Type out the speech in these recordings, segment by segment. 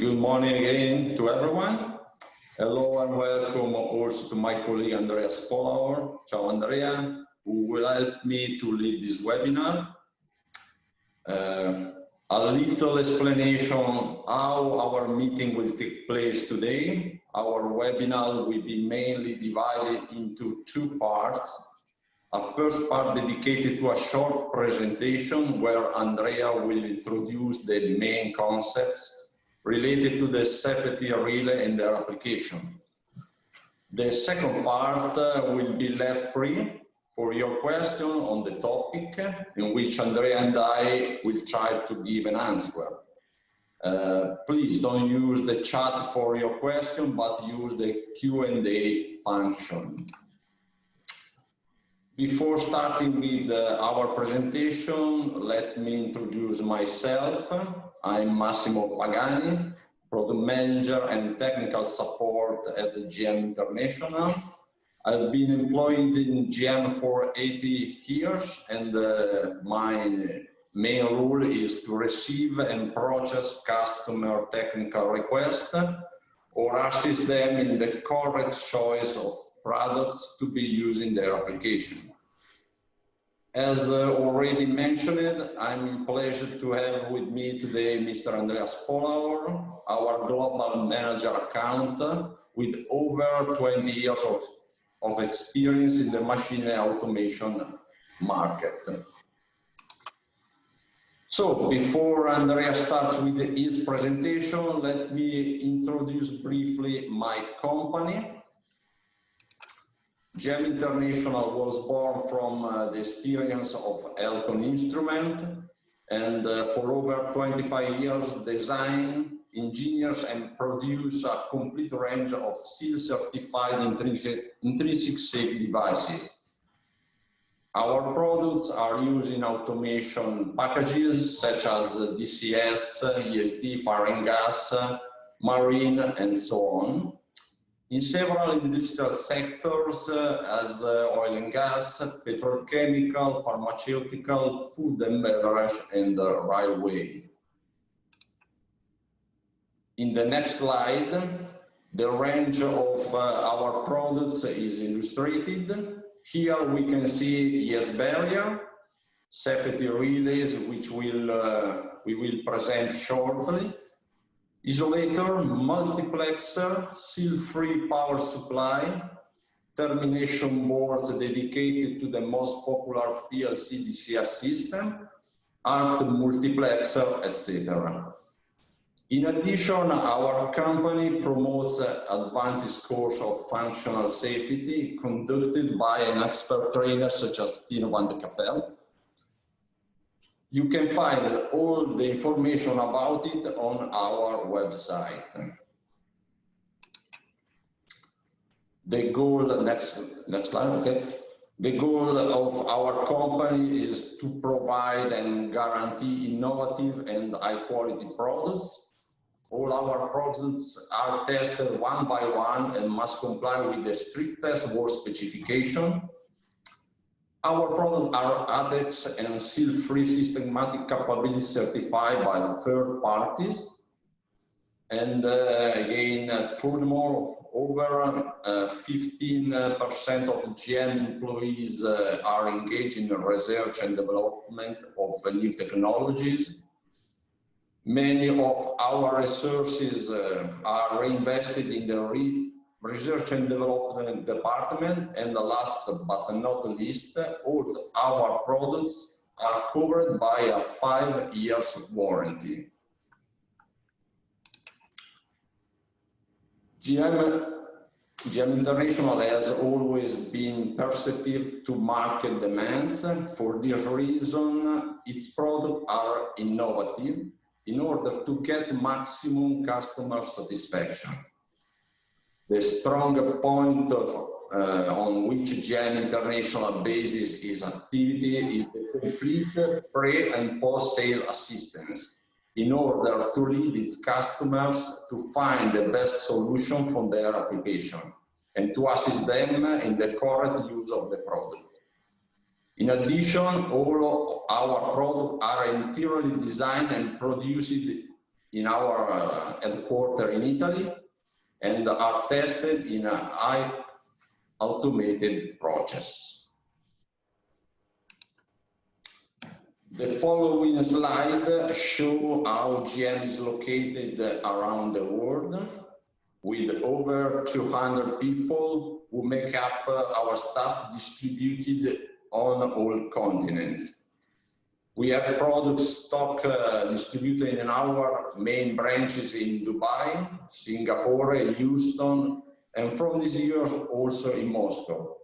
Good morning again to everyone. Hello and welcome also to my colleague Andrea Spolauer. Ciao Andrea, who will help me to lead this webinar. A little explanation how our meeting will take place today. Our webinar will be mainly divided into two parts. A first part dedicated to a short presentation where Andrea will introduce the main concepts related to the safety relay and their application. The second part will be left free for your question on the topic, in which Andrea and I will try to give an answer. Please don't use the chat for your question, but use the Q&A function. Before starting with our presentation, let me introduce myself. I'm Massimo Pagani, Product Manager and Technical Support at GM International. I've been employed in GM for 80 years, and my main role is to receive and process customer technical requests or assist them in the correct choice of products to be used in their application. As already mentioned, I'm pleased to have with me today Mr. Andrea Spolauer, our Global Manager Account, with over 20 years of experience in the machine automation market. So, before Andrea starts with his presentation, let me introduce briefly my company. GM International was born from the experience of Elton Instrument, and for over 25 years design, engineers and produce a complete range of seal-certified intrinsic safe devices. Our products are used in automation packages such as DCS, ESD, fire and gas, marine, and so on, in several industrial sectors as oil and gas, petrochemical, pharmaceutical, food and beverage, and railway. In the next slide, the range of our products is illustrated. Here we can see yes barrier, safety relays, which we will present shortly, isolator, multiplexer, seal-free power supply, termination boards dedicated to the most popular PLC DCS system, ART multiplexer, etc. In addition, our company promotes advanced course of functional safety conducted by an expert trainer such as Tino van de Kapel. You can find all the information about it on our website. The goal, next slide, okay. The goal of our company is to provide and guarantee innovative and high quality products. All our products are tested one by one and must comply with the strictest work specification. Our products are ATEX and seal-free systematic capability certified by third parties. And again, furthermore, over 15% of GM employees are engaged in the research and development of new technologies. Many of our resources are reinvested in the research and development department, and the last but not least, all our products are covered by a 5 years warranty. GM International has always been perceptive to market demands. For this reason, its products are innovative in order to get maximum customer satisfaction. The strong point on which GM International bases its activity is the complete pre- and post-sale assistance in order to lead its customers to find the best solution for their application and to assist them in the correct use of the product. In addition, all of our products are entirely designed and produced in our headquarters in Italy and are tested in a high automated process. The following slide shows how GM is located around the world, with over 200 people who make up our staff distributed on all continents. We have product stock distributed in our main branches in Dubai, Singapore, Houston, and from this year also in Moscow.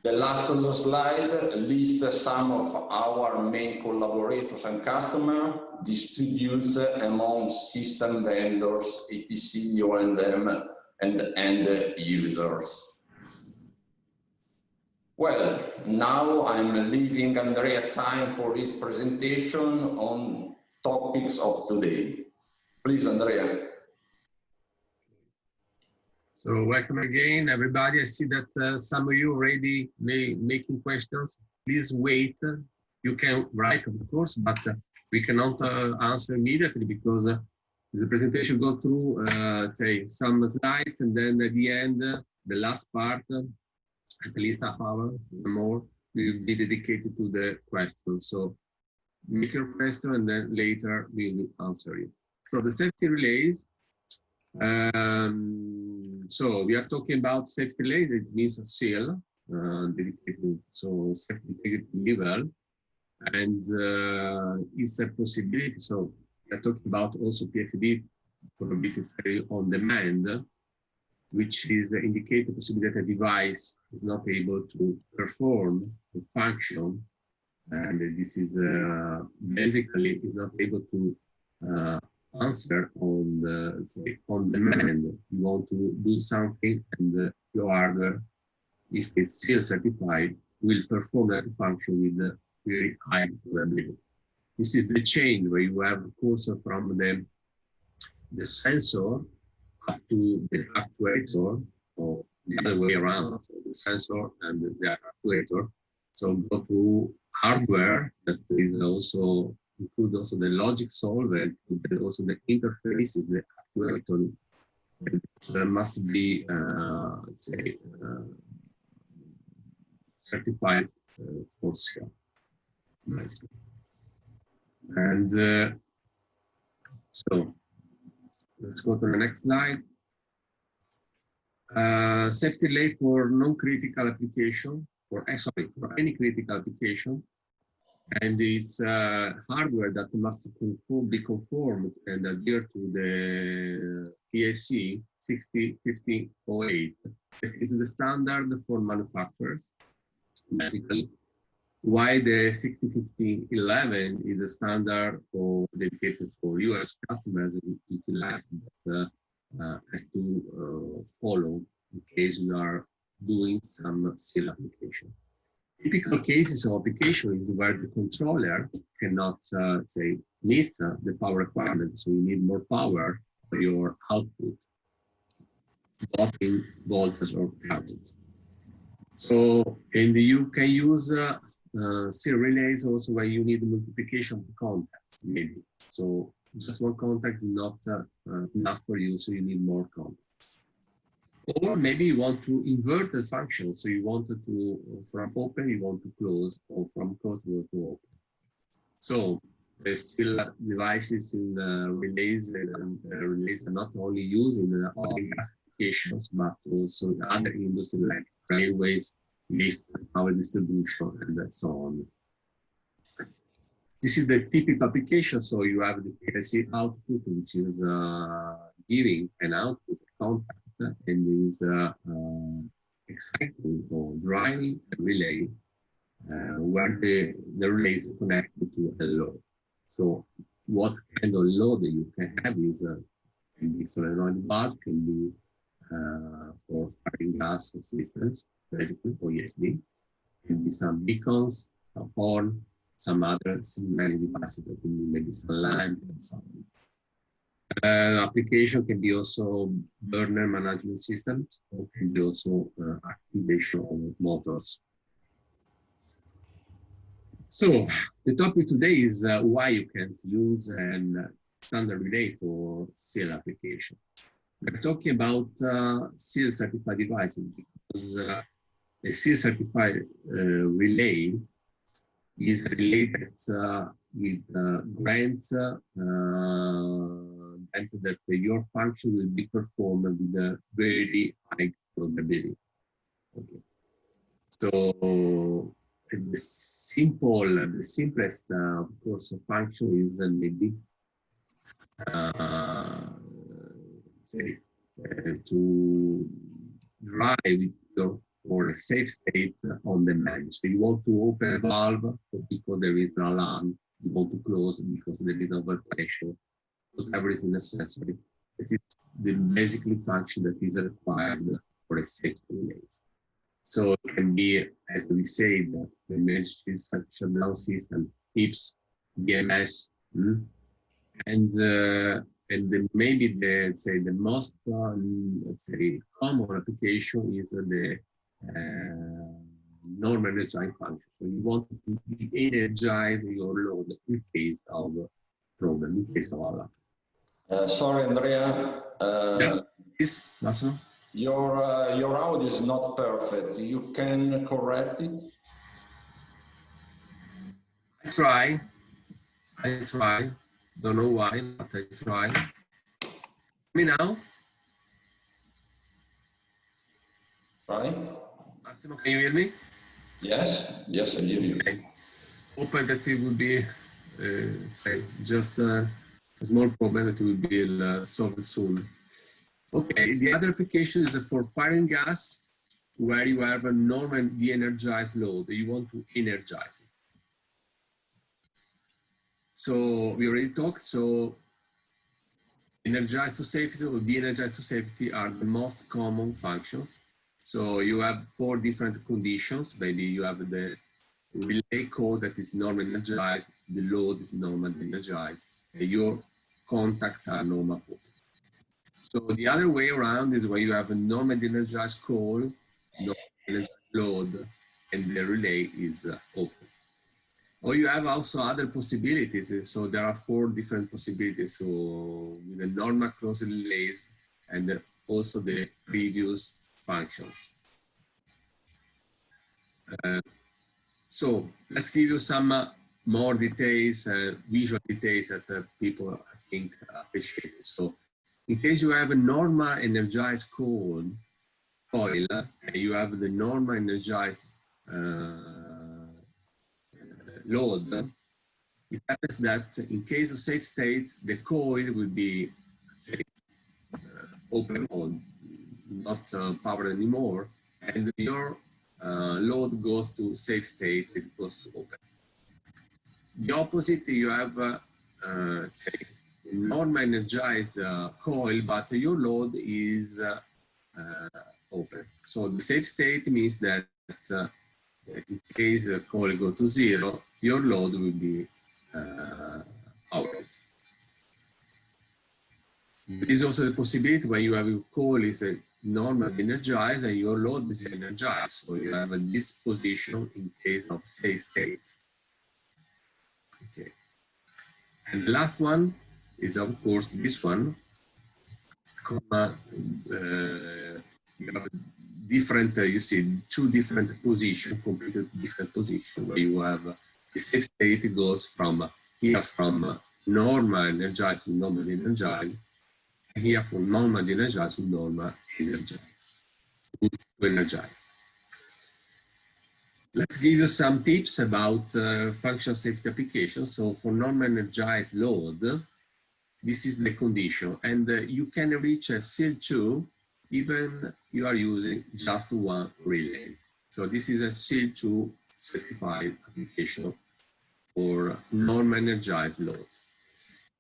The last slide lists some of our main collaborators and customers, distributes among system vendors, EPC, O&M, and end users. Well, now I'm leaving Andrea time for his presentation on topics of today. Please, Andrea. So welcome again, everybody. I see that some of you already making questions. Please wait. You can write, of course, but we cannot answer immediately because the presentation go through, say, some slides, and then at the end, the last part, at least half hour or more, will be dedicated to the questions. So make your question, and then later we will answer it. So the safety relays. So we are talking about safety relays. It means a seal, dedicated, so safety integrity level, and it's a possibility. So we are talking about also PFD, probability failure on demand, which is indicate the possibility that a device is not able to perform the function, and this is basically is not able to answer on the, say, on demand. You want to do something, and your hardware, if it's still certified, will perform that function with a very high probability. This is the chain where you have, of course, from the sensor up to the actuator, or the other way around, so the sensor and the actuator. So go through hardware that is also include also the logic solvent, but also the interfaces, the actuator that must be, let's say, certified for scale, basically. And so let's go to the next slide. Safety relay for non-critical application, for any critical application. And it's hardware that must be conformed and adhere to the PLC 601508. It is the standard for manufacturers, basically. Why the 601511 is a standard for dedicated for US customers that utilize, but has to follow in case you are doing some seal application. Typical cases of application is where the controller cannot, say, meet the power requirements, so you need more power for your output, both in voltage or current. So, and you can use seal relays also where you need multiplication of contacts, maybe. So just one contact is not enough for you, so you need more contacts. Or maybe you want to invert the function, so you wanted to, from open, you want to close, or from close, you want to open. So there's still devices in relays, and relays are not only used in oil and gas applications, but also in other industries like railways, lift, power distribution, and so on. This is the typical application. So you have the PLC output, which is giving an output contact, and is exciting or driving a relay where the relay is connected to a load. So what kind of load that you can have is can be solenoid valve, can be for firing gas systems, basically, or ESD, can be some beacons, a horn, some other signaling devices that can be maybe some lamp and so on. Application can be also burner management systems, or can be also activation of motors. So the topic today is why you can't use a standard relay for seal application. We're talking about seal certified devices because a seal certified relay is related with grant that your function will be performed with a very high probability. Okay. So the simplest, of course, function is maybe say, to drive for a safe state on the man. So you want to open a valve because there is an alarm. You want to close because there is overpressure. Whatever is necessary. It is the basic function that is required for a safety relays. So it can be, as we said, the emergency shutdown system, PIPs, BMS, and maybe the most common application is the normal energized function. So you want to energize your load in case of problem, in case of alarm. Sorry, Andrea. Yeah, please, Massimo. Your audio is not perfect. You can correct it? I try. Don't know why, but I try. Me now? Try. Massimo, can you hear me? Yes, yes, I hear you. Okay. Hope that it will be, just a small problem that will be solved soon. Okay, the other application is for firing gas, where you have a normal de-energized load. You want to energize it. So we already talked. So energized to safety or de-energized to safety are the most common functions. So you have 4 different conditions. Maybe you have the relay code that is normally energized, the load is normally energized, and your contacts are normal open. So the other way around is where you have a normally energized call, normally energized load, and the relay is open. Or you have also other possibilities. So there are 4 different possibilities. So with the normal closed relays and also the previous functions. So let's give you some more details, visual details that people, I think, appreciate. So in case you have a normal energized coil, and you have the normal energized load, it happens that in case of safe states, the coil will be, say, open or not powered anymore, and your load goes to safe state, it goes to open. The opposite, you have say, normal energized coil, but your load is open. So the safe state means that in case the coil goes to 0, your load will be out. There is also the possibility when you have your coil is a normal energized and your load is energized. So you have a disposition in case of safe state. Okay. And the last one is, of course, this one. You have different, you see, 2 different positions, completely different positions, where you have the safe state goes from here from normal energized to normal energized, and here from normal energized to normal energized, to energized. Let's give you some tips about functional safety applications. So for normal energized load, this is the condition, and you can reach a SIL 2 even you are using just 1 relay. So this is a SIL 2 certified application for normal energized load.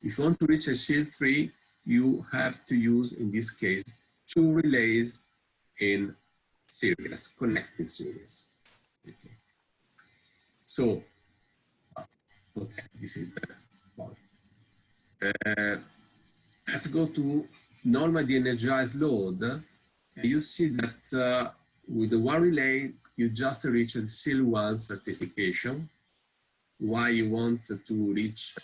If you want to reach a SIL 3, you have to use, in this case, 2 relays in series, connected series. Okay. So, okay, this is the point. Let's go to normal de-energized load. You see that with the 1 relay, you just reached SIL 1 certification. why you want to reach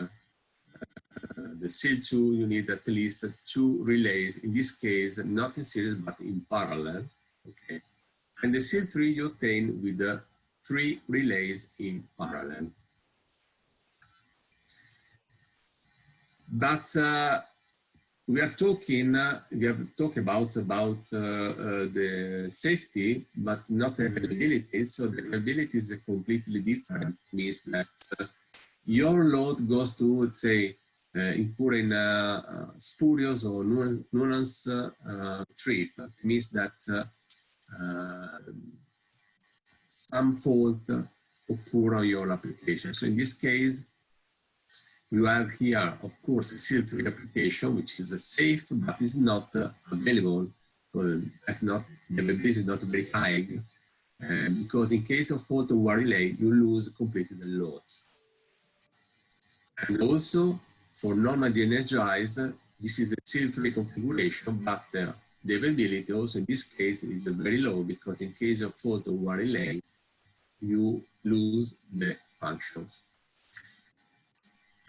the CL2, you need at least 2 relays, in this case, not in series, but in parallel, okay? And the CL3 you obtain with the 3 relays in parallel. But we have talked about the safety, but not the availability. So the availability is completely different. It means that your load goes to, let's say, incur in spurious or nuance trip. It means that some fault occur on your application. So in this case, you have here, of course, a CL3 application, which is safe, but is not available. That's not, the availability is not very high, because in case of fault of one relay, you lose completely the loads. And also, for normally de-energized, this is a CL3 configuration, but the availability also in this case is very low, because in case of fault of one relay, you lose the functions.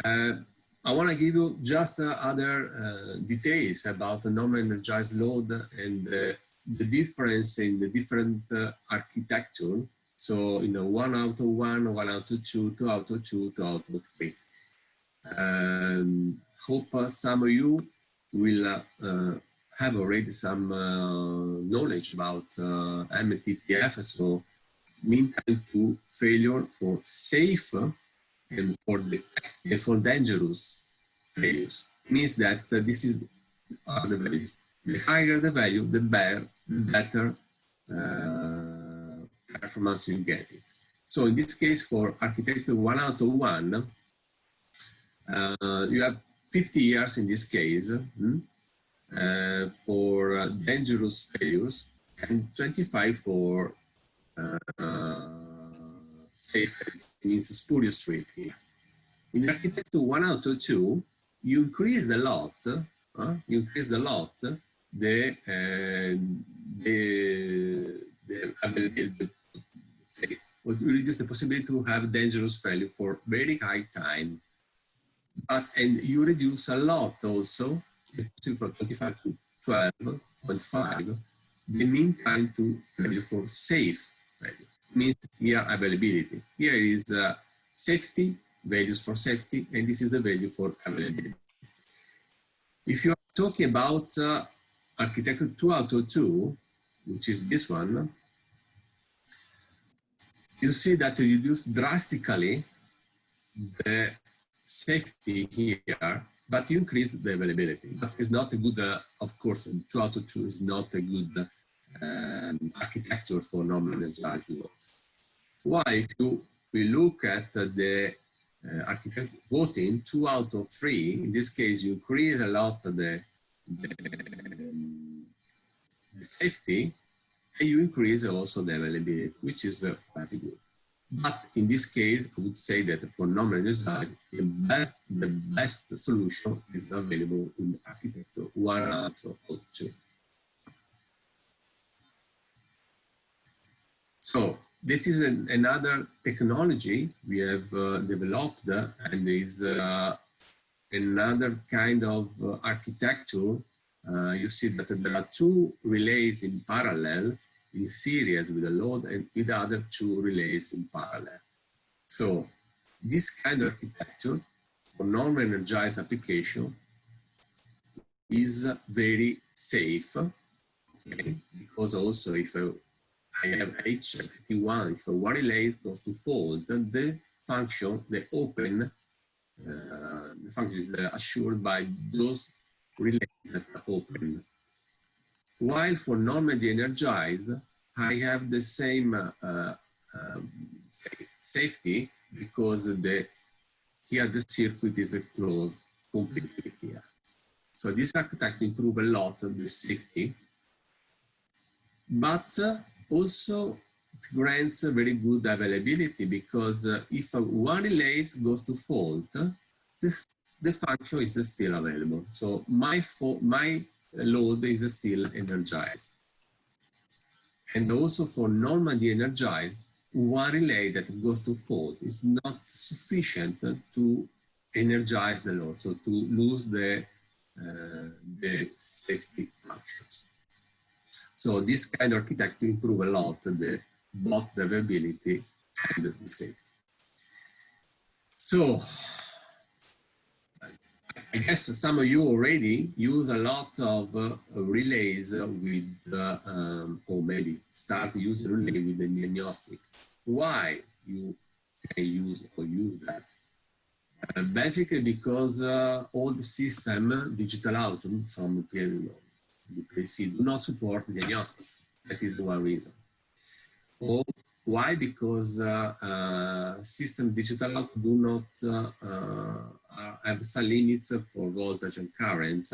I want to give you just other details about the normal energized load and the difference in the different architecture. So, 1 out of 1, 1 out of 2, 2 out of 2, 2 out of 3. Hope some of you will have already some knowledge about MTTF, so mean time to failure for safe and for dangerous failures. It means that this is the values. The higher the value, the better performance you get it. So in this case, for architecture 1 out of 1, you have 50 years in this case for dangerous failures, and 25 for safe, means spurious trip here. In architecture 1 out of 2, you increase a lot, the availability, you reduce the possibility to have dangerous failure for very high time. And you reduce a lot also, from 25 to 12.5, the mean time to failure for safe failure. Means here availability. Here is safety, values for safety, and this is the value for availability. If you are talking about architecture 2 out of 2, which is this one, you see that you reduce drastically the safety here, but you increase the availability. But it's not a good, of course, 2 out of 2 is not a good architecture for normal energized load. Why? If we look at the architecture voting 2 out of 3, in this case, you increase a lot the safety, and you increase also the availability, which is pretty good. But in this case, I would say that for normal energized, the best solution is available in architecture 1 out of 2. So this is another technology we have developed, and is another kind of architecture. You see that there are 2 relays in parallel in series with a load, and with the other 2 relays in parallel. So this kind of architecture for normal energized application is very safe, okay? Because also if I have H51, if one relay goes to fault, then the function, the open, the function is assured by those relays that are open. While for normally de-energized, I have the same safety, because here the circuit is closed completely here. So this architecture improves a lot the safety, but also grants a very good availability, because if one relay goes to fault, the function is still available. So my load is still energized. And also for normal de-energized, one relay that goes to fault is not sufficient to energize the load, so to lose the safety functions. So this kind of architecture improve a lot both the availability and the safety. So I guess some of you already use a lot of relays with, or maybe start using relay with the diagnostic. Why you can use that? Basically because all the system, digital out from PLC do not support diagnostic. That is one reason. Or why? Because system digital out do not have some limits for voltage and current,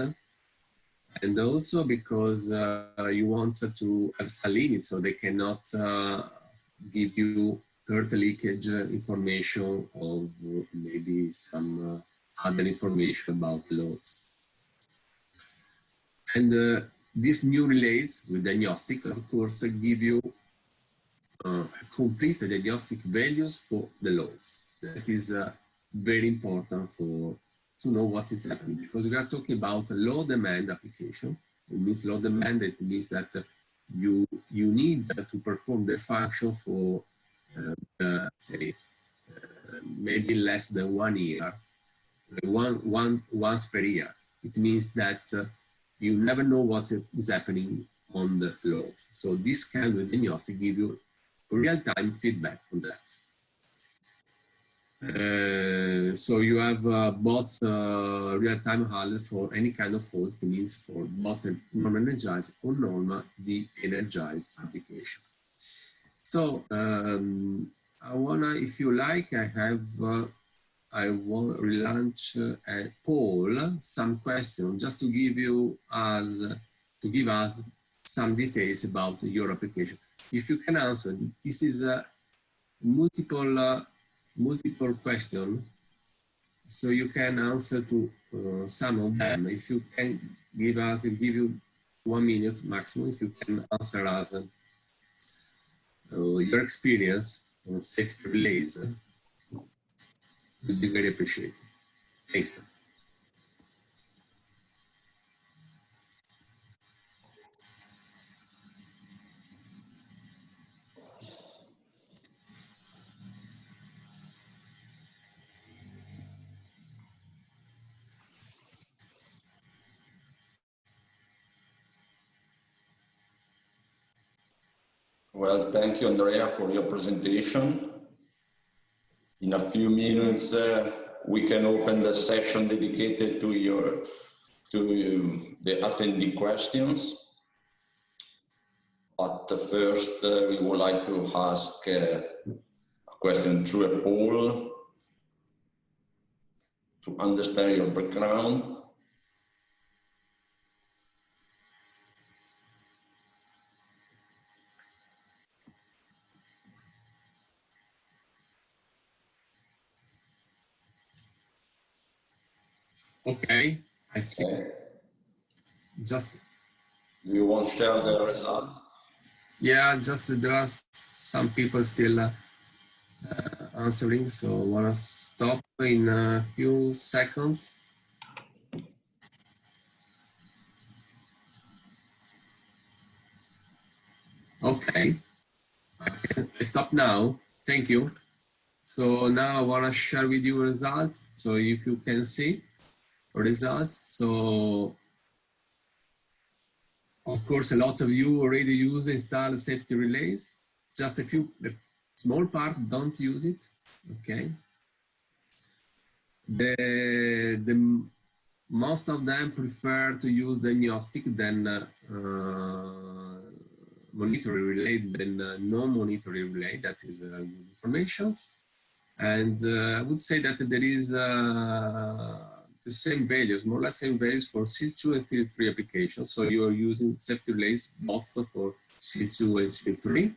and also because you want to have some limits, so they cannot give you earth leakage information or maybe some other information about loads. And these new relays with diagnostic, of course, give you complete diagnostic values for the loads. That is very important to know what is happening, because we are talking about a low demand application. It means low demand, it means that you need to perform the function for say maybe less than 1 year, once per year. It means that you never know what is happening on the loads. So this kind of diagnostic give you real-time feedback on that. So you have both real-time alert for any kind of fault. It means for both normal energized or normal de-energized application. So I wanna, if you like, I will relaunch a poll, some questions, just to give you us some details about your application. If you can answer, this is a multiple question, so you can answer to some of them. If you can give you 1 minute maximum, if you can answer us your experience on safety relays, would be very appreciated. Thank you. Well, thank you, Andrea, for your presentation. In a few minutes, we can open the session dedicated to the attendee questions. But first, we would like to ask a question through a poll to understand your background. Okay, I see. Okay. Just. You won't share the results? Yeah, just there are some people still answering, so I want to stop in a few seconds. Okay, I stop now. Thank you. So now I want to share with you results. So if you can see results. So of course, a lot of you already use install safety relays. Just a few, a small part don't use it. Okay. The most of them prefer to use diagnostic than monitoring relay than non-monitoring relay. That is good information. And I would say that there is the same values, more or less same values for SIL2 and SIL3 applications. So you are using safety relays both for SIL2 and SIL3.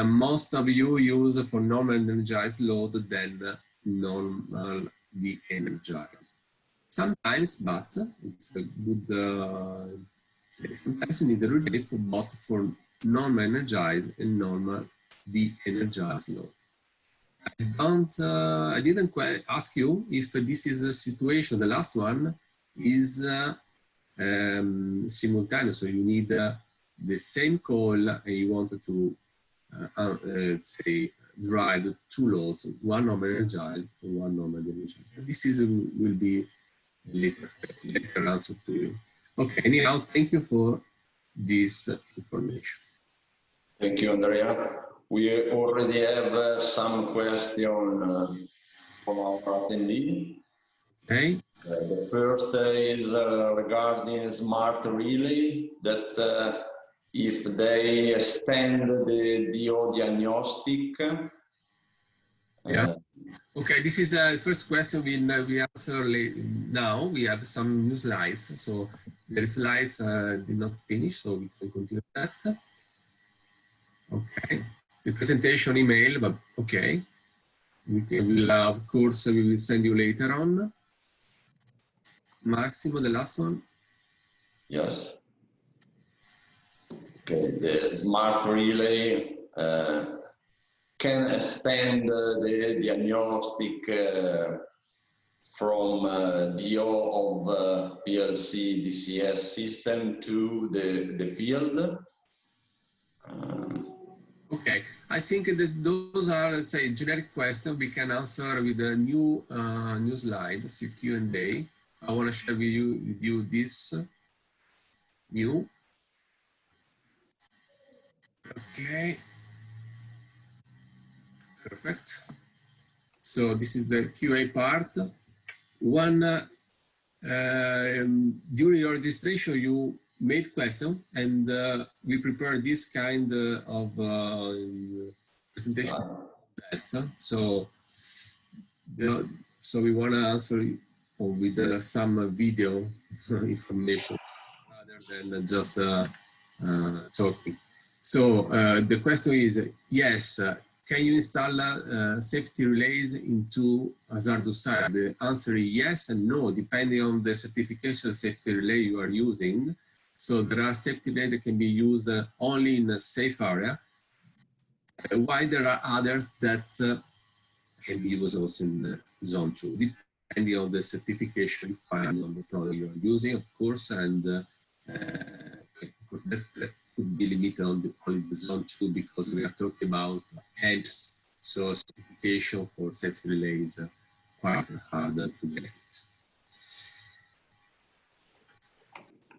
Most of you use for normal energized load than normal de-energized. Sometimes, but it's a good say, sometimes you need a relay for both for normal energized and normal the energized load. I didn't quite ask you if this is a situation, the last one is simultaneous, so you need the same coil and you wanted to say drive two loads, one non-energized and one non-energized. This is will be later answer to you. Okay, anyhow, thank you for this information. Thank you, Andrea. We already have some questions from our attendee. Okay. The first is regarding smart relay, that if they extend the DO diagnostic. Yeah. Okay, this is the first question we answer now. We have some new slides, so the slides did not finish, so we can continue that. Okay, the presentation email, but okay. We will, of course, we will send you later on. Massimo, the last one. Yes. Okay, the smart relay can extend the diagnostic from DO of PLC DCS system to the field. Okay, I think that those are, let's say, generic questions we can answer with a new new slide, Q&A. I want to share with you this new. Okay, perfect. So this is the QA part. During your registration, you made question, and we prepared this kind of presentation. So we want to answer with some video information rather than just talking. So the question is, yes, can you install safety relays into hazardous site? The answer is yes and no, depending on the certification safety relay you are using. So there are safety relays that can be used only in a safe area, while there are others that can be used also in zone 2, depending on the certification you find on the product you are using, of course, and that could be limited on only the zone 2 because we are talking about ENS, so certification for safety relays quite harder to get it.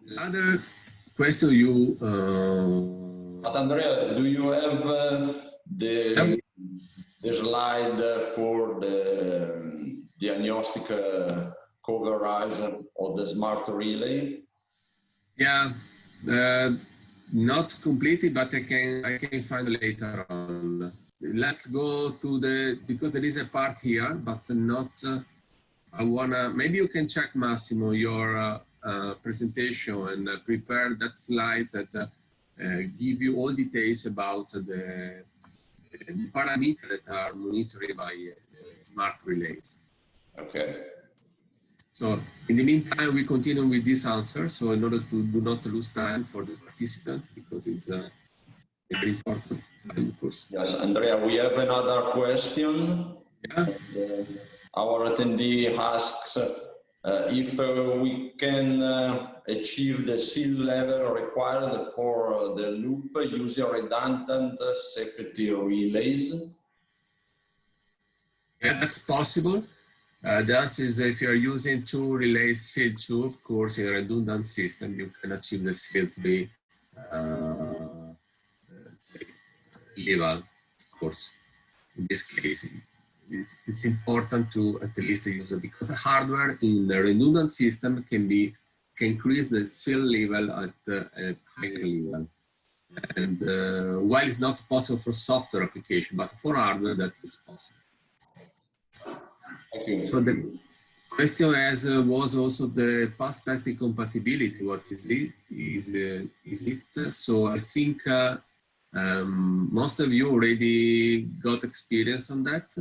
Another question you... But Andrea, do you have the slide for the diagnostic coverage of the smart relay? Yeah, not completely, but I can find later on. Let's go to because there is a part here, but not, I wanna, maybe you can check, Massimo, your presentation and prepare that slides that give you all details about the parameters that are monitored by smart relays. Okay. So in the meantime, we continue with this answer. So in order to do not lose time for the participants, because it's a very important time, of course. Yes, Andrea, we have another question. Yeah. Our attendee asks if we can achieve the seal level required for the loop using redundant safety relays. Yeah, that's possible. The answer is if you're using two relays sealed 2, of course, in a redundant system, you can achieve the sealed 3 level, of course. In this case, it's important to at least use it because the hardware in the redundant system can increase the seal level at a higher level. And while it's not possible for software application, but for hardware, that is possible. So the question was also the past testing compatibility. What is it? Is it? So I think most of you already got experience on that.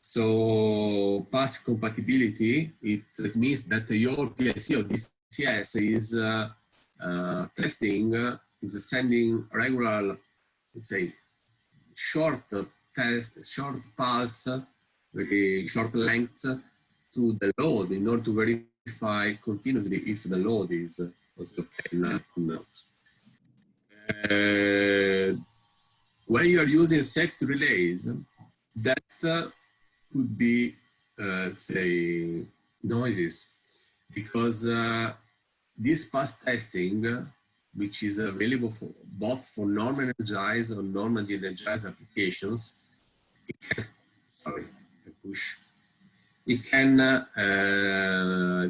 So past compatibility, it means that your PLC or DCS is testing, is sending regular, let's say, short short pulse, very short length to the load in order to verify continuously if the load is also okay or not. When you are using safety relays, that could be, say, noises, because this pulse testing, which is available for both for non-energized or non-energized applications, it can, sorry, I push. It can,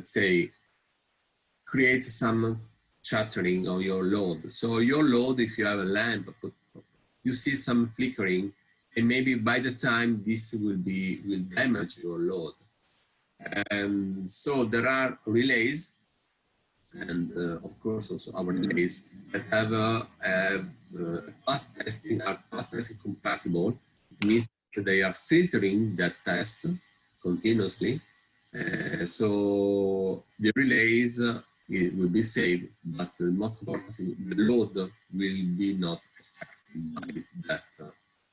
say, create some chattering of your load. So your load, if you have a lamp, you see some flickering, and maybe by the time this will damage your load. And so there are relays, and of course also our relays that have pulse testing, are pulse testing compatible. It means that they are filtering that test continuously. So the relays it will be saved, but most importantly, the load will be not affected by that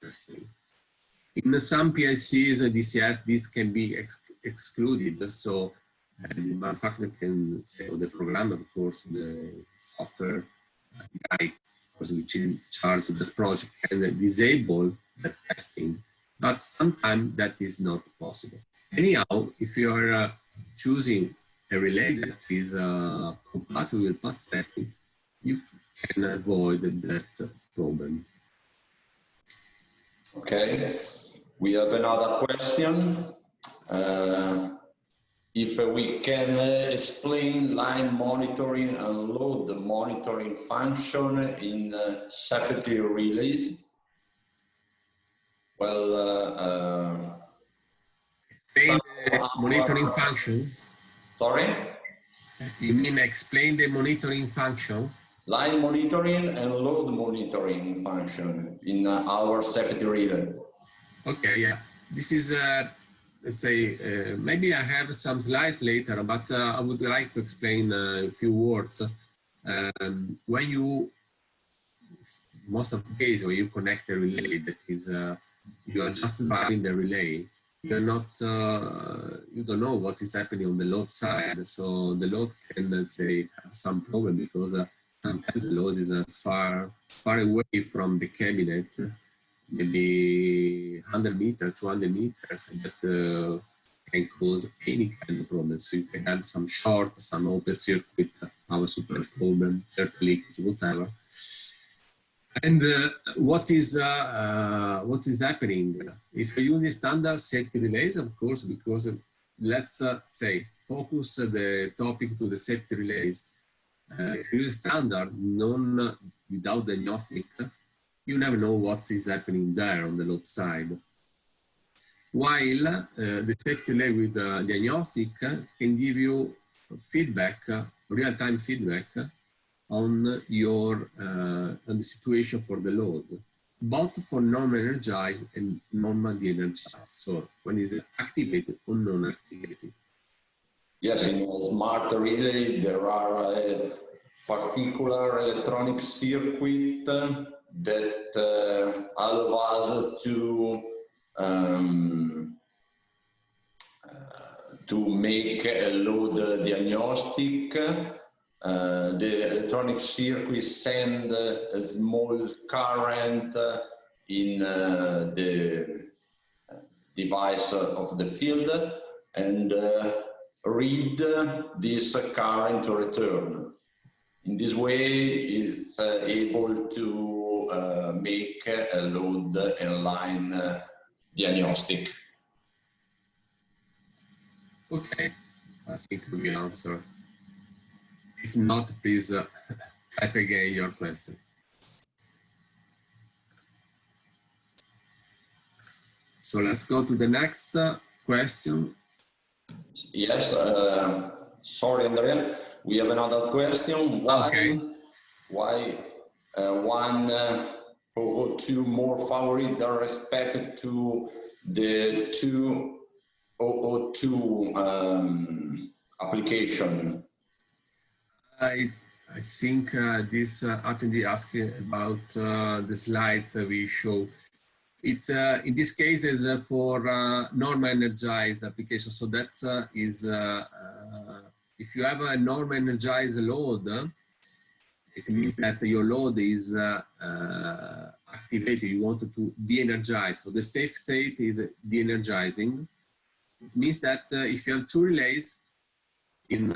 testing. In some PLCs and DCS, this can be excluded. So the manufacturer can say, or the programmer, of course, the software guy, of course, which is in charge of the project, can disable the testing. But sometimes that is not possible. Anyhow, if you are choosing a relay that is compatible with pulse testing, you can avoid that problem. Okay, we have another question. If we can explain line monitoring and load monitoring function in safety relays. Well, explain the monitoring function. Sorry? You mean explain the monitoring function? Line monitoring and load monitoring function in our safety relay. Okay, yeah. This is, let's say, maybe I have some slides later, but I would like to explain a few words. When you, most of the days when you connect a relay, that is, you are just driving the relay, you're not, you don't know what is happening on the load side. So the load can, let's say, have some problem because sometimes the load is far away from the cabinet, maybe 100 meters, 200 meters, and that can cause any kind of problem. So you can have some short, some open circuit, power supply problem, dirt leakage, whatever. And what is happening? If you use the standard safety relays, of course, because let's say focus the topic to the safety relays. If you use standard, without diagnostic, you never know what is happening there on the load side. While the safety relay with diagnostic can give you feedback, real-time feedback on your on the situation for the load, both for non-energized and non-de-energized. So when it's activated or non-activated. Yes, in a smart relay there are a particular electronic circuit that allow us to make a load diagnostic. The electronic circuit send a small current in the device of the field and read this current to return. In this way, it's able to make a load and line diagnostic. Okay, I think we answered. If not, please type again your question. So let's go to the next question. Yes, sorry, Andrea. We have another question. Why one or two more favorite are respect to the 2002 application? I think this attendee asked about the slides we show. It in this case is for normal energized application. So that is if you have a normal energized load, it means that your load is activated. You want to de-energize. So the safe state is de-energizing. It means that if you have two relays in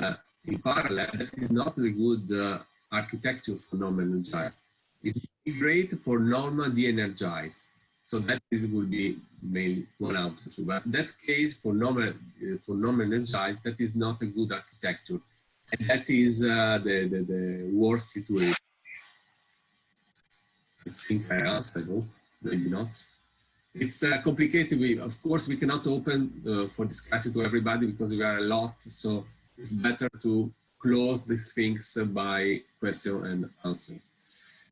parallel, that is not a good architecture for normal energized. It would be great for normal de-energized. So that is will be mainly one out of two. But in that case, for normal energized, that is not a good architecture. And that is the worst situation. I think I answered, no? Maybe not. It's complicated. Of course, we cannot open for discussion to everybody because we are a lot. So it's better to close these things by question and answer.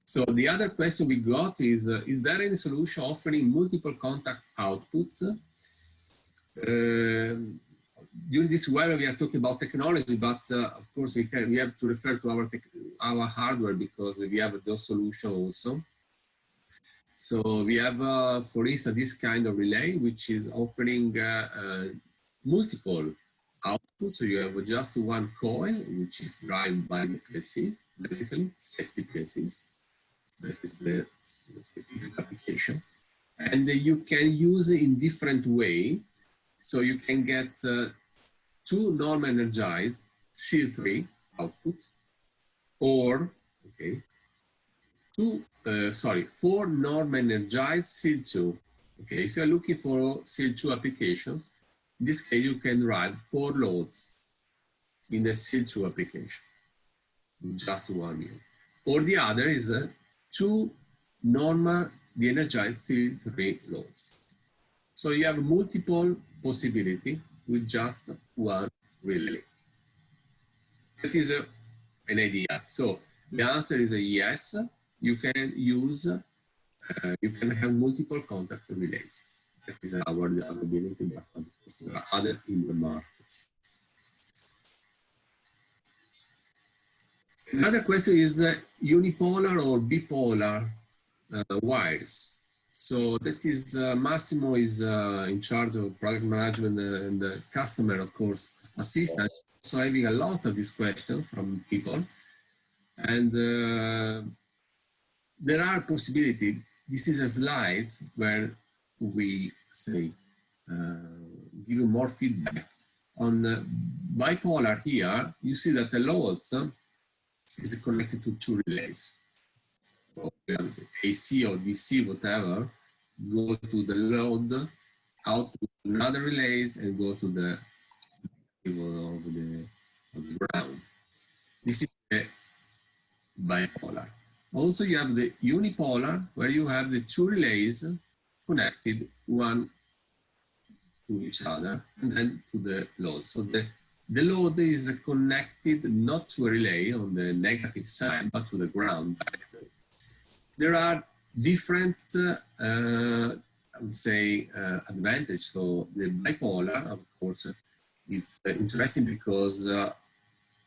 So the other question we got is there any solution offering multiple contact outputs? During this webinar, we are talking about technology, but of course we have to refer to our hardware because we have those solutions also. So we have, for instance, this kind of relay, which is offering multiple outputs. So you have just one coil, which is driven by the PLC, basically safety PLCs. That is the specific application. And you can use it in different way. So you can get two normal energized C3 output or, okay, four normal energized SIL2. Okay, if you're looking for SIL2 applications, in this case you can write 4 loads in a SIL2 application, just one unit. Or the other is two normal de-energized SIL3 loads. So you have multiple possibility with just one relay. That is an idea. So the answer is a yes. You can use, you can have multiple contact relays. That is our ability, but there are other in the market. Another question is unipolar or bipolar wires. So that is Massimo is in charge of product management and the customer, of course, assistant. So having a lot of these questions from people. And there are possibilities. This is a slide where we say, give you more feedback. On bipolar here, you see that the loads is connected to two relays. So AC or DC, whatever, go to the load, out to another relays and go to the level of the ground. This is the bipolar. Also, you have the unipolar, where you have the two relays connected, one to each other, and then to the load. So the load is connected not to a relay on the negative side, but to the ground directly. There are different, I would say, advantages. So the bipolar, of course, is interesting because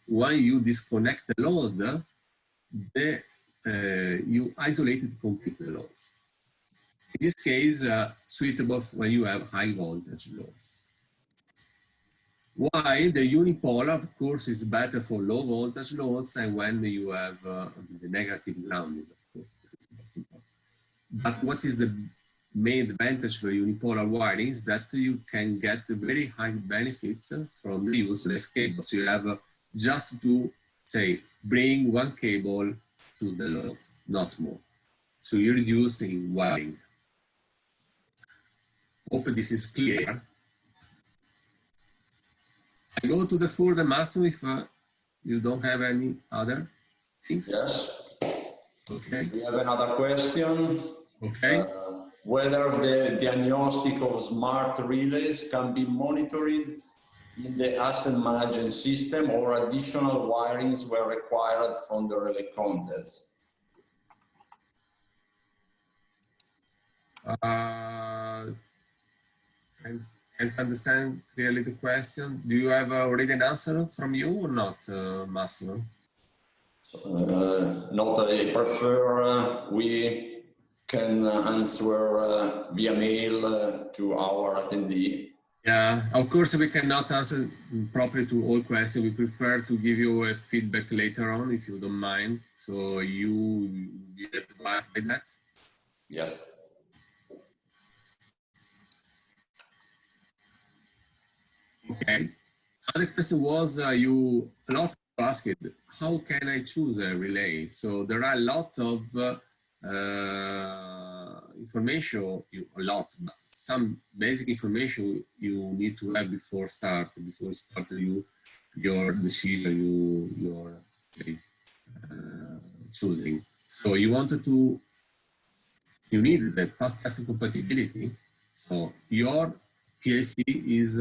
when you disconnect the load, you isolated completely the loads. In this case, suitable when you have high voltage loads. While the unipolar, of course, is better for low voltage loads and when you have the negative grounding, of course. But what is the main advantage for unipolar wiring is that you can get very high benefits from the use of less cable. So you have just to, say, bring one cable to the loads, not more. So you reduce the wiring. Hope this is clear. I go to the further, Massimo, if you don't have any other things. Yes. Okay. We have another question. Okay. Whether the diagnostic of smart relays can be monitored in the asset management system or additional wirings were required from the relay contacts. I can't understand clearly the question. Do you have already an answer from you or not, Massimo? Not I prefer we can answer via mail to our attendee. Yeah, of course, we cannot answer properly to all questions. We prefer to give you a feedback later on, if you don't mind. So you get advised by that? Yes. Okay. Other question was, you a lot asked, how can I choose a relay? So there are a lot of information, a lot, but some basic information you need to have before start your decision, your choosing. So you need the pass test compatibility. So your PLC is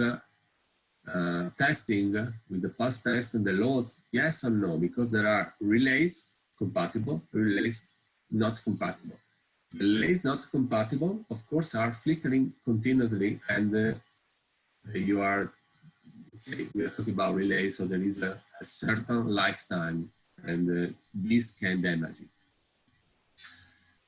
testing with the pass test and the loads, yes or no, because there are relays compatible, relays not compatible. The relays not compatible, of course, are flickering continuously, and you are, we are talking about relays, so there is a certain lifetime, and this can damage it.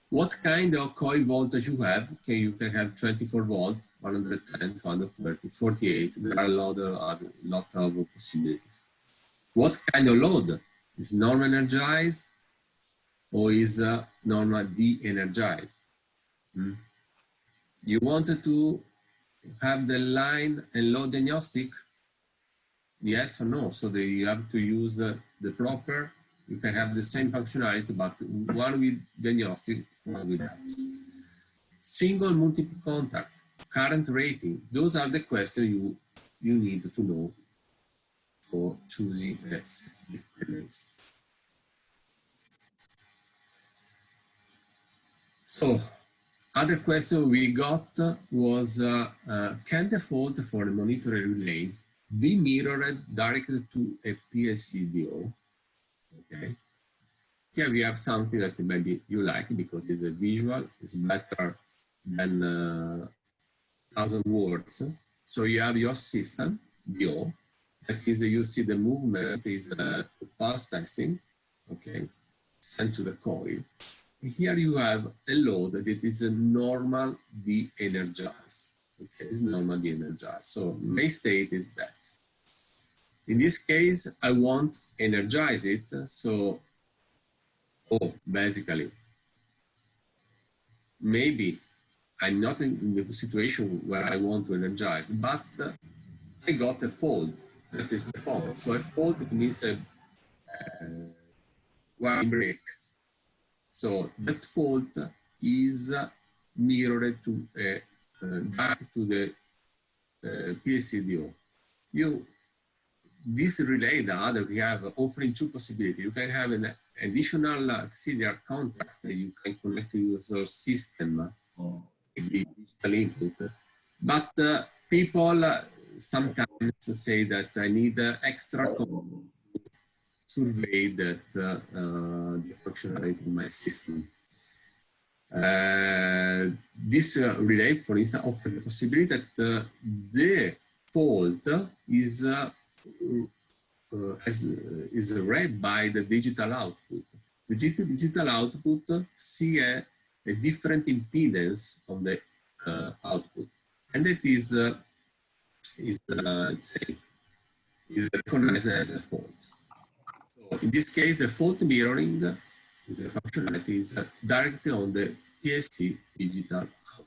What kind of coil voltage you have? Okay, you can have 24 volt, 110, 230, 48. There are a lot of possibilities. What kind of load? Is normal energized or is normal de-energized? You wanted to have the line and load diagnostic? Yes or no? So you have to use the proper, you can have the same functionality, but one with diagnostic, one without. Single multiple contact, current rating, those are the questions you need to know for choosing a safety relays. So, other question we got was, can the fault for the monitoring relay be mirrored directly to a PLC DO? Okay. Here we have something that maybe you like because it's a visual, it's better than 1,000 words. So you have your system, DO, that is, you see the movement is pass testing, okay, sent to the coil. Here you have a load that is a normal de-energized, okay, it's normal de-energized. So my state is that. In this case, I want energize it, so basically, maybe I'm not in the situation where I want to energize, but I got a fault. That is the point. So a fault means a wiring break. So that fault is mirrored to back to the PLC DO. This relay, the other, we have offering two possibilities. You can have an additional auxiliary contact that you can connect to your system, digital input. But people sometimes say that I need extra survey that the functionality in my system. This relay, for instance, offers the possibility that the fault is read by the digital output. The digital output see a different impedance on the output, and that is recognized as a fault. So in this case, the fault mirroring is a functionality is directly on the PLC digital output.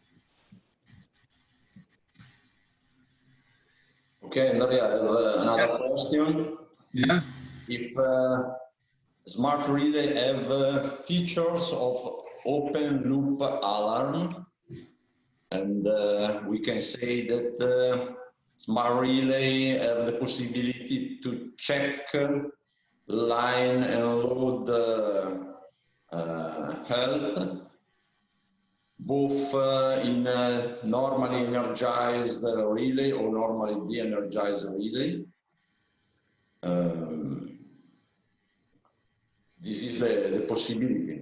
Okay, Andrea, I have another question. Yeah. If smart relay have features of open loop alarm, and we can say that smart relay have the possibility to check line and load health, both in normally energized relay or normally de-energized relay. This is the possibility.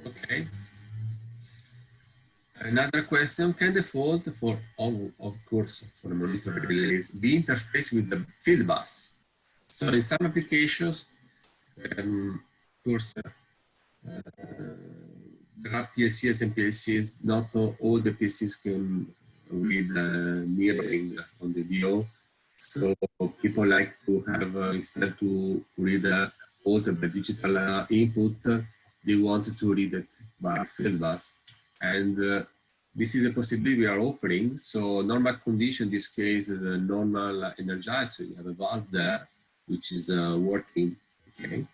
Okay. Another question, can the fault for, of course, for monitoring relays be interfaced with the field bus? So in some applications, of course, There are PLCs and PLCs. Not all the PLCs can read mirroring on the DO. So people like to have instead to read a fault by digital input, they want to read it by field bus, and this is a possibility we are offering. So normal condition, in this case, the normal energizer, you have a valve there, which is working, okay.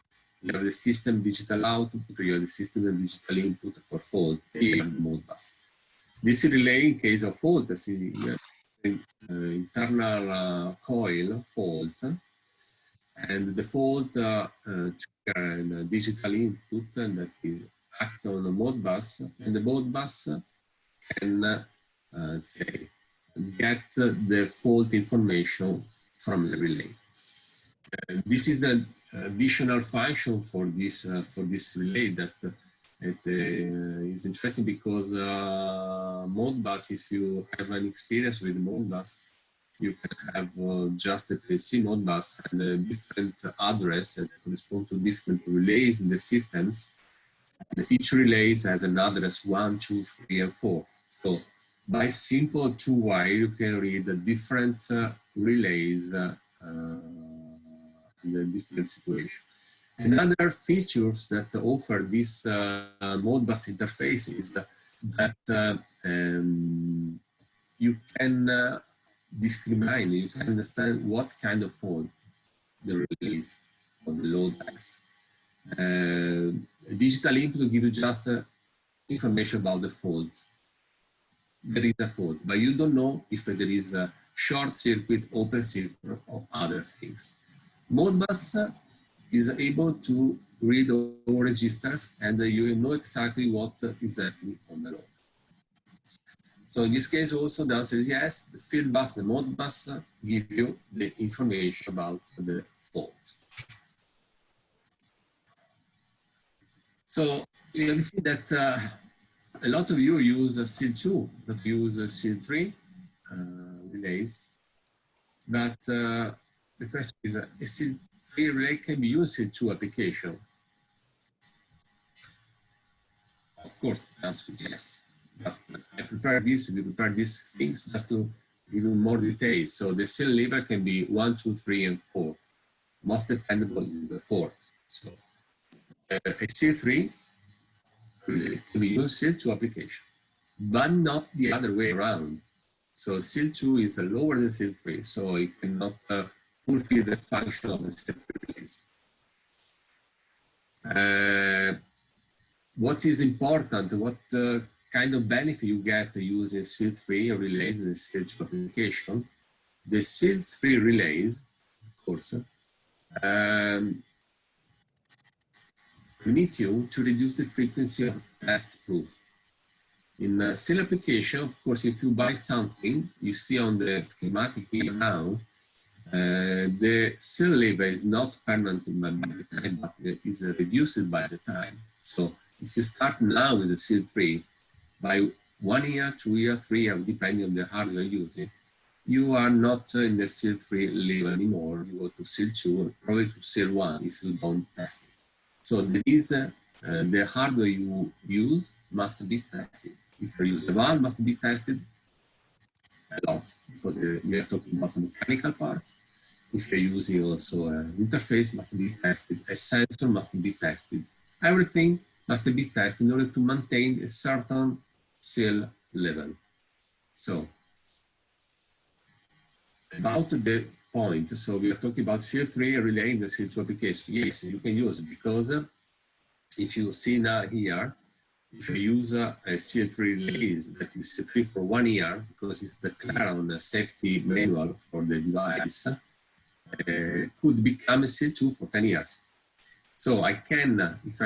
You have the system digital output, you have the system and digital input for fault, you have the Modbus. This relay, in case of fault, you have internal coil fault, and the fault trigger a digital input that will act on the Modbus, and the Modbus can say, get the fault information from the relay. This is the additional function for this relay that it is interesting because Modbus, if you have an experience with Modbus, you can have just a PLC Modbus and a different address that correspond to different relays in the systems. And each relay has an address 1, 2, 3, and 4. So by simple 2-wire, you can read the different relays in a different situation. Another features that offer this Modbus interface is that you can discriminate, you can understand what kind of fault the relay is on the load has. Digital input will give you just information about the fault. There is a fault, but you don't know if there is a short circuit, open circuit, or other things. Modbus is able to read all registers, and you know exactly what is happening on the load. So in this case also the answer is yes, the field bus, the Modbus give you the information about the fault. So you see that a lot of you use SIL2, not use SIL3 relays, but the question is, a SIL3 relay can be used in SIL2 application? Of course, the answer is yes. But we prepare these things just to give you more details. So the SIL lever can be 1, 2, 3, and 4. Most dependable is the 4th. So a SIL3 can be used in SIL2 application, but not the other way around. So SIL2 is lower than SIL3, so it cannot fulfill the function of the SIL3 relays. What is important, what kind of benefit you get using SIL3 relays in the SIL2 application? The SIL3 relays, of course, permit you to reduce the frequency of test proof. In a SIL application, of course, if you buy something, you see on the schematic here now, the SIL lever is not permanent by the time, but is reduced by the time. So if you start now with the SIL3, by 1 year, 2 years, 3 years, depending on the hardware you're using, you are not in the SIL3 level anymore. You go to SIL2, probably to SIL1 if you don't test it. So there is the hardware you use must be tested. If you use a valve, must be tested a lot because we are talking about the mechanical part. If you're using also an interface, must be tested. A sensor must be tested. Everything must be tested in order to maintain a certain SIL level. So about the point, so we are talking about SIL3 relay in the SIL2 application. Yes, you can use it because if you see now here, if you use a SIL3 release that is SIL3 for 1 year, because it's declared on the safety manual for the device, could become a SIL2 for 10 years. So I can, if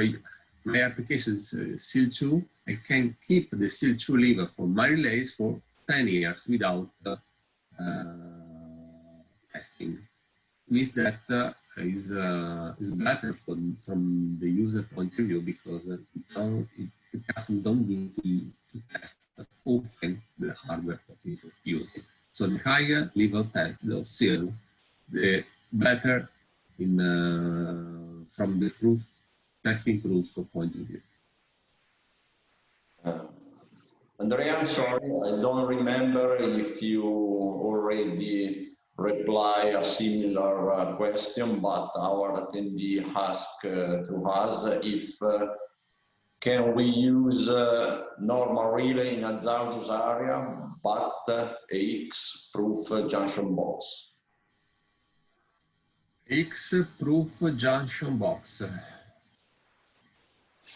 my application is SIL2, I can keep the SIL2 lever for my relays for 10 years without testing. It means that is better from the user point of view because the customer don't need to test often the hardware that is using. So the higher level test of SIL, the better in from the proof testing proof point of view. Andrea, I'm sorry, I don't remember if you already reply a similar question, but our attendee asked to us if can we use normal relay in hazardous area, but AX-proof junction box? AX-proof junction box.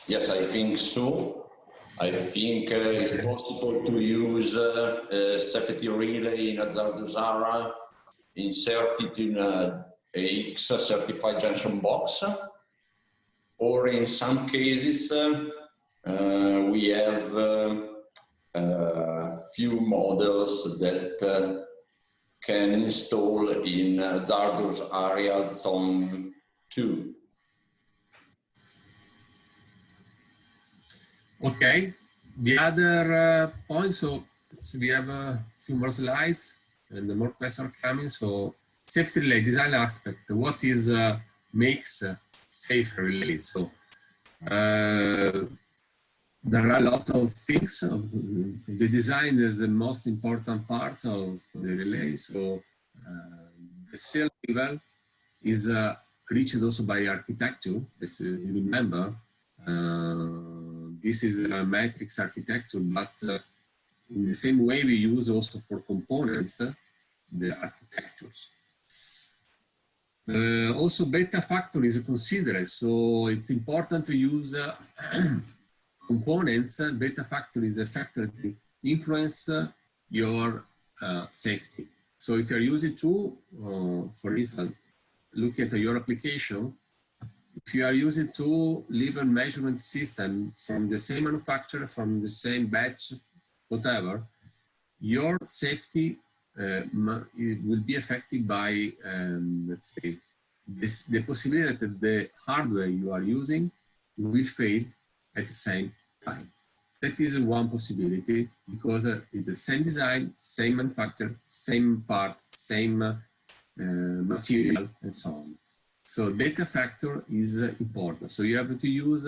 Yes, I think so. I think it's possible to use a safety relay in hazardous area, insert it in a AX certified junction box, or in some cases we have few models that can install in hazardous areas zone 2. Okay, the other point, so we have a few more slides and the more questions are coming. So safety relay design aspect, what is makes safe relay? So there are a lot of things. The design is the most important part of the relay. So the cell level is reached also by architecture, as you remember. This is a matrix architecture, but in the same way we use also for components the architectures. Also beta factor is considered, so it's important to use components. Beta factor is a factor that influence your safety. So if you're using two, for instance, look at your application. If you are using two level measurement system from the same manufacturer, from the same batch, whatever, your safety will be affected by, let's say, the possibility that the hardware you are using will fail at the same time. That is one possibility because it's the same design, same manufacturer, same part, same material, and so on. So data factor is important. So you have to use,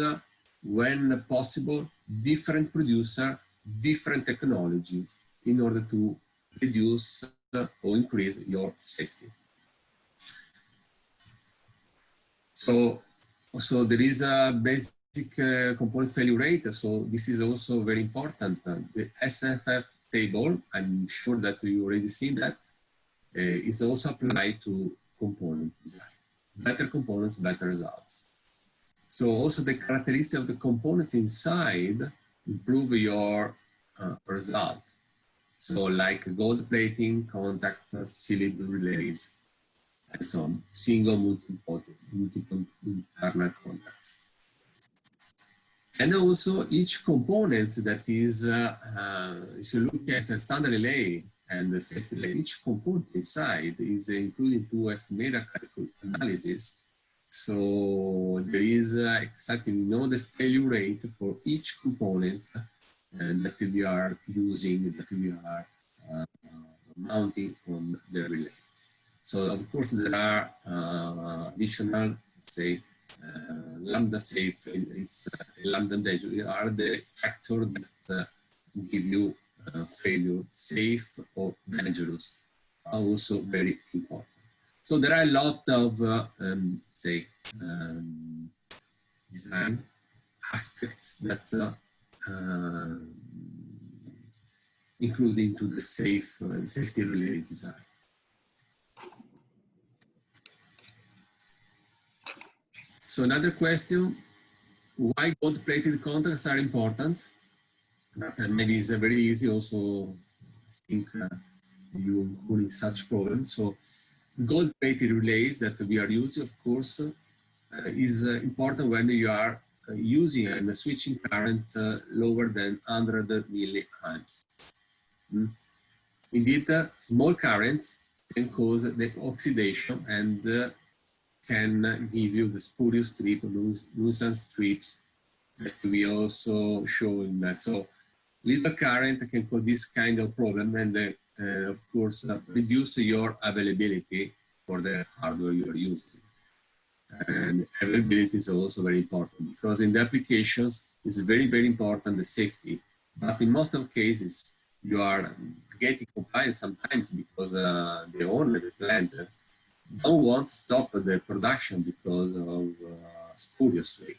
when possible, different producer, different technologies in order to reduce or increase your safety. So there is a basic component failure rate. So this is also very important. The SFF table, I'm sure that you already seen that, is also applied to component design. Better components, better results. So also the characteristics of the components inside improve your result. So like gold plating, contact, sealed relays, and so on, single, multiple internal contacts. And also each component that is, if you look at a standard relay and the safety relay, each component inside is included to have made a analysis. So there is exactly the failure rate for each component that we are using, that we are mounting on the relay. So of course there are additional, say, lambda safe, it's lambda danger are the factors that give you failure safe or dangerous, are also very important. So there are a lot of say design aspects that include into the safety related design. So another question, why gold-plated contacts are important? That maybe is very easy also, I think you put such problems. So gold-plated relays that we are using, of course, is important when you are using a switching current lower than 100 milliamps. Indeed, small currents can cause the oxidation and can give you the spurious strip, nuisance strips that we also show in that. So little current can cause this kind of problem and of course reduce your availability for the hardware you are using. And availability is also very important, because in the applications it's very, very important, the safety. But in most of cases, you are getting compliance sometimes because the owner, the plant, don't want to stop the production because of spurious leak.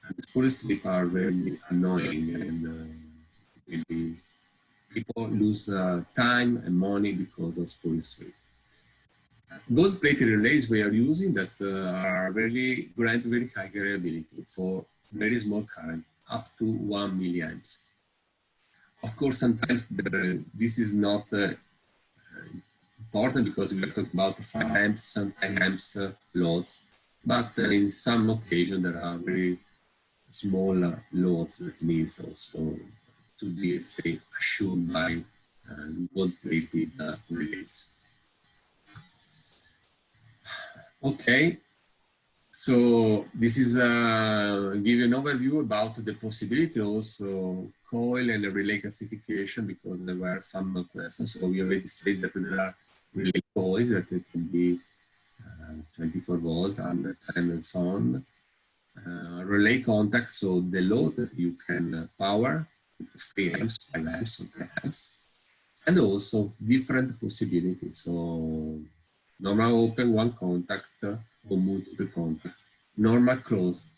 And spurious leak are very annoying, and really people lose time and money because of spurious leak. Those plated relays we are using that are grant very high reliability for very small current, up to 1 milliamps. Of course, sometimes this is not important because we are talking about 5 amps and 10 amps loads, but in some occasions there are very small loads that needs also to be, let's say, assured by gold-plated relays. Okay, so this is give you an overview about the possibility also coil and relay classification, because there were some questions. So we already said that there are relay coils that can be 24 volt, 110 and so on. Relay contacts, so the load that you can power, 3 amps, 5 amps, or 10 amps, and also different possibilities. So normal open, one contact, or multiple contacts. Normal closed,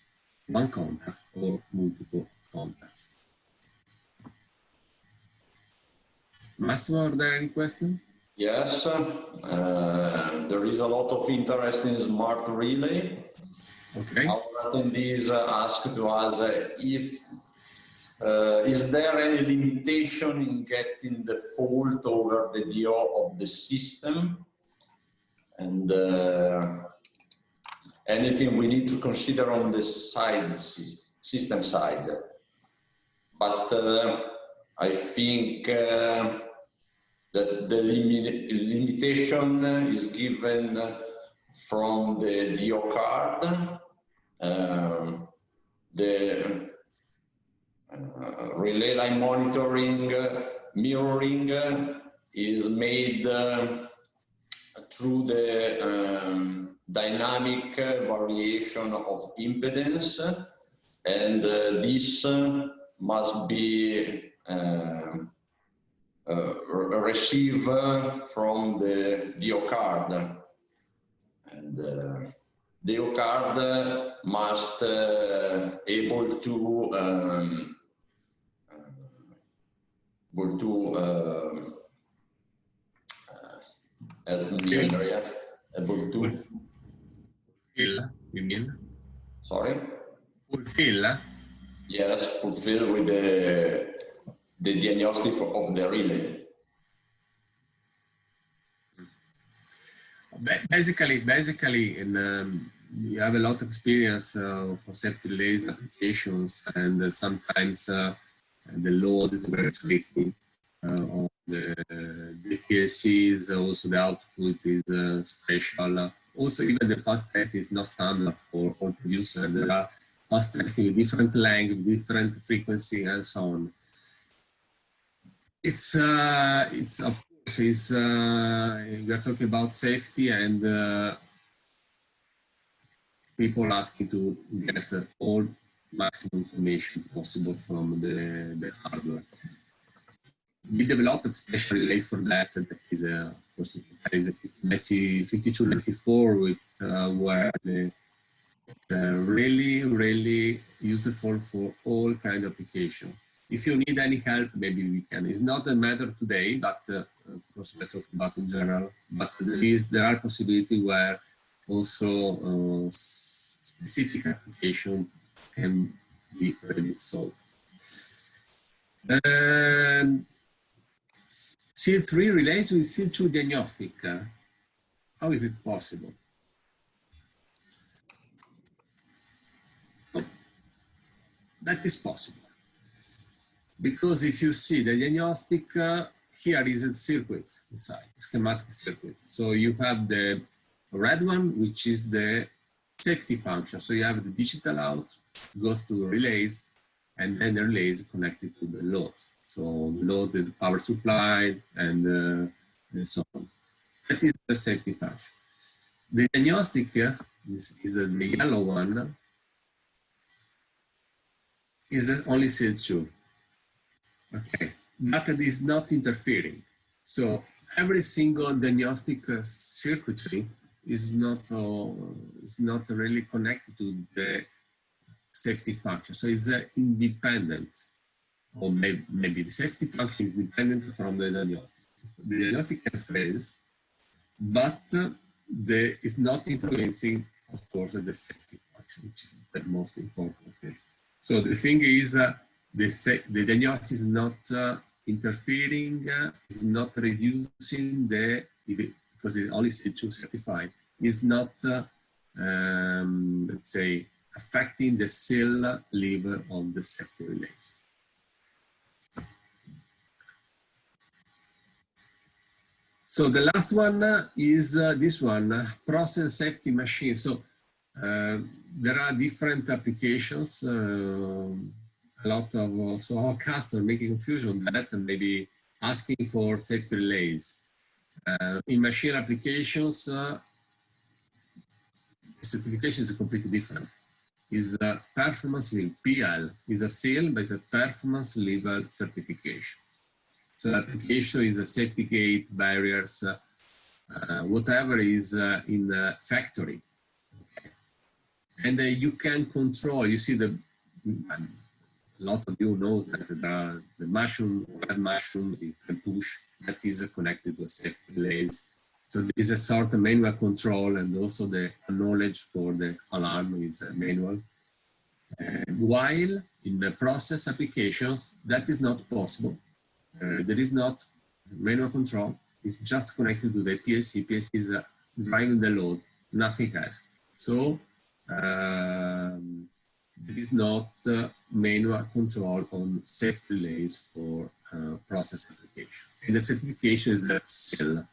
one contact, or multiple contacts. Massimo, are there any questions? Yes, there is a lot of interest in smart relay. Okay. Our attendees asked to us if is there any limitation in getting the fault over the DO of the system, and anything we need to consider on the system side. But I think that the limitation is given from the DO card. The relay line monitoring mirroring is made through the dynamic variation of impedance, and this must be received from the DO card, and DO card must able to help me, Andrea, able to fulfill, you mean? Sorry? Fulfill? Yes, fulfill with the diagnostic of the relay. Basically, and you have a lot of experience for safety relays applications, and sometimes the load is very tricky. On the PLCs, also the output is special. Also, even the path test is not standard for all producers. There are path testing with different length, different frequency, and so on. It's of course, we are talking about safety, and people asking to get all maximum information possible from the hardware. We developed special relay for that. That is, of course, there is a 5294 with where it's really useful for all kind of application. If you need any help, maybe we can. It's not a matter today, but of course we're talking about in general. But there are possibilities where also specific application can be already solved. CO3 relays with CO2 diagnostic. How is it possible? Oh, that is possible. Because if you see the diagnostic, here is a circuits inside, schematic circuits. So you have the red one, which is the safety function. So you have the digital out, goes to relays, and then the relays connected to the load. So load the power supply and so on. That is the safety function. The diagnostic this is the yellow one, is only CO2. Okay, but it is not interfering. So every single diagnostic circuitry is not really connected to the safety function. So it's independent, or maybe the safety function is independent from the diagnostic. The diagnostic interferes, but it's not influencing, of course, the safety function, which is the most important thing. So the thing is, the diagnosis is not interfering, is not reducing because it's only CO2 certified, is not, let's say, affecting the cell level of the safety relays. So the last one is this one, process safety machine. So there are different applications. A lot of also our customers making confusion on that and maybe asking for safety relays. In machine applications, the certification is completely different. Is a performance level, PL, is a seal, but it's a performance level certification. So application is a safety gate, barriers, whatever is in the factory. Okay. And you can control, you see a lot of you knows that the mushroom, red mushroom, you can push, that is connected to safety relays. So there is a sort of manual control, and also the knowledge for the alarm is manual. While in the process applications, that is not possible. There is not manual control. It's just connected to the PLC. PLC is driving the load, nothing else. So there is not manual control on safety relays for process application. And the certification is a cell,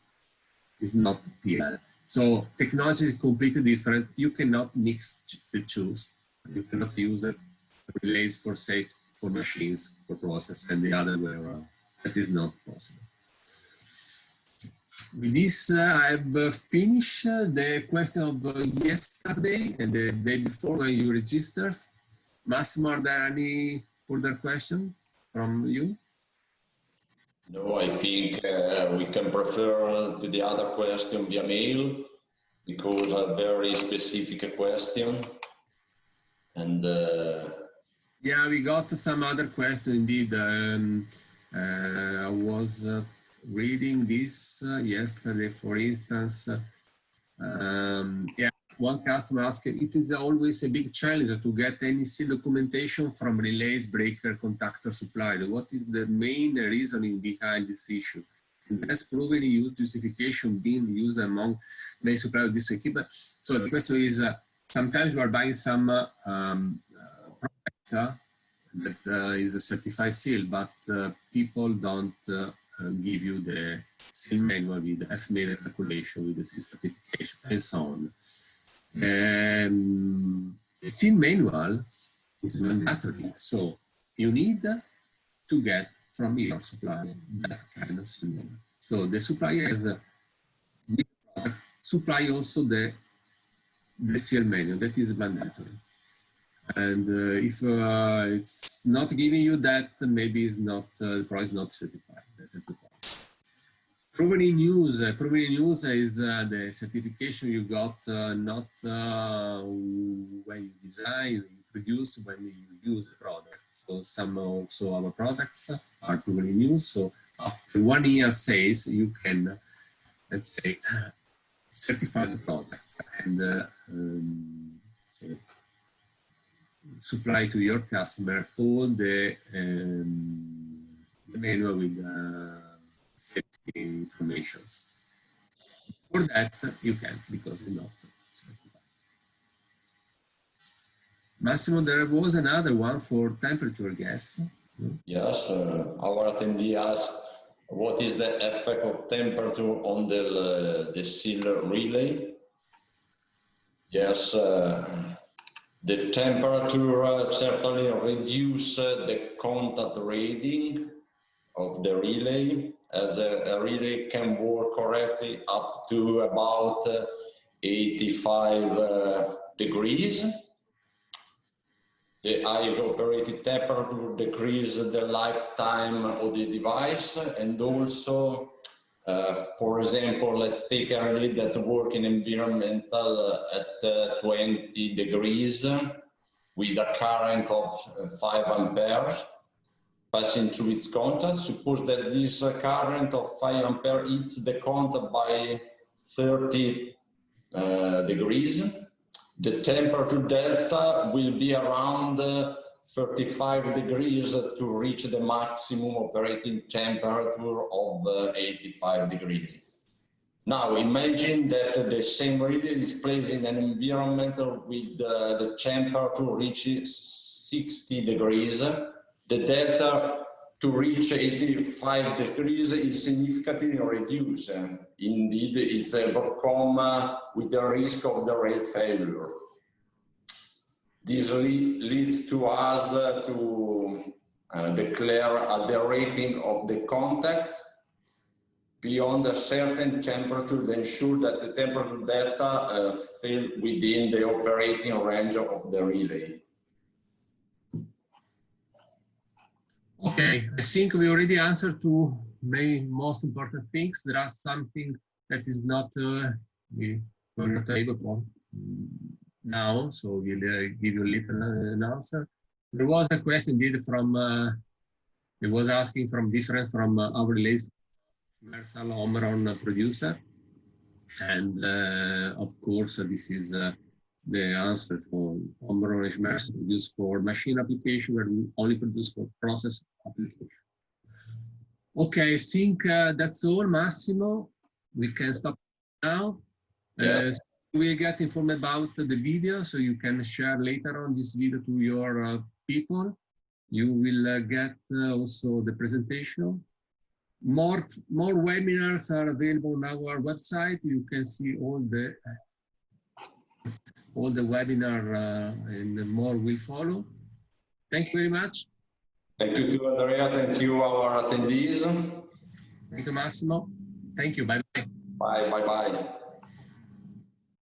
is not PL. So technology is completely different. You cannot mix the two. You cannot use relays for safe for machines for process and the other way around. That is not possible. With this, I've finished the question of yesterday and the day before when you registered. Massimo, are there any further questions from you? No, I think we can prefer to the other question via mail, because a very specific question. And yeah, we got some other questions indeed. I was reading this yesterday, for instance. Yeah, one customer asked, it is always a big challenge to get NEC documentation from relays, breaker, contactor supplier. What is the main reasoning behind this issue? And has proven use justification being used among many suppliers of this equipment? So the question is, sometimes you are buying some product that is a certified seal, but people don't give you the seal manual with the FMA calculation, with the seal certification, and so on. The seal manual is mandatory, so you need to get from your supplier that kind of seal manual. So the supplier has a product, supply also the seal manual that is mandatory. And if it's not giving you that, maybe it's not, the product is not certified. That is the point. Proven in use is the certification you got not when you design, you produce, when you use the product. So some also our products are proven in use. So after 1 year sales, you can, let's say, certify the products and say, supply to your customer all the manual with safety informations. For that, you can, because it's not certified. Massimo, there was another one for temperature gas. Yes, our attendee asked, what is the effect of temperature on the seal relay? Yes, the temperature certainly reduces the contact rating of the relay, as a relay can work correctly up to about 85 degrees. The high operating temperature decreases the lifetime of the device, and also, for example, let's take a relay that works in environmental at 20 degrees with a current of 5 amperes passing through its contact. Suppose that this current of 5 ampere hits the contact by 30 degrees. The temperature delta will be around 35 degrees to reach the maximum operating temperature of 85 degrees. Now imagine that the same relay is placed in an environment with the temperature reaches 60 degrees. The delta to reach 85 degrees is significantly reduced. Indeed, it's overcome with the risk of the rail failure. This leads to us to declare the rating of the contact beyond a certain temperature to ensure that the temperature data fall within the operating range of the relay. Okay, I think we already answered to most important things. There are something that is not we're not able to now, so we'll give you a little an answer. There was a question indeed from it was asking from different from our relays commercial Omron producer, and of course this is the answer for Omron is produced for machine application, where we only produce for process application. Okay, I think that's all, Massimo. We can stop now. Yes. We get informed about the video, so you can share later on this video to your people. You will get also the presentation. More webinars are available on our website. You can see all the webinar and more will follow. Thank you very much. Thank you to Andrea. Thank you our attendees. Thank you, Massimo. Thank you. Bye-bye. Bye, bye, bye.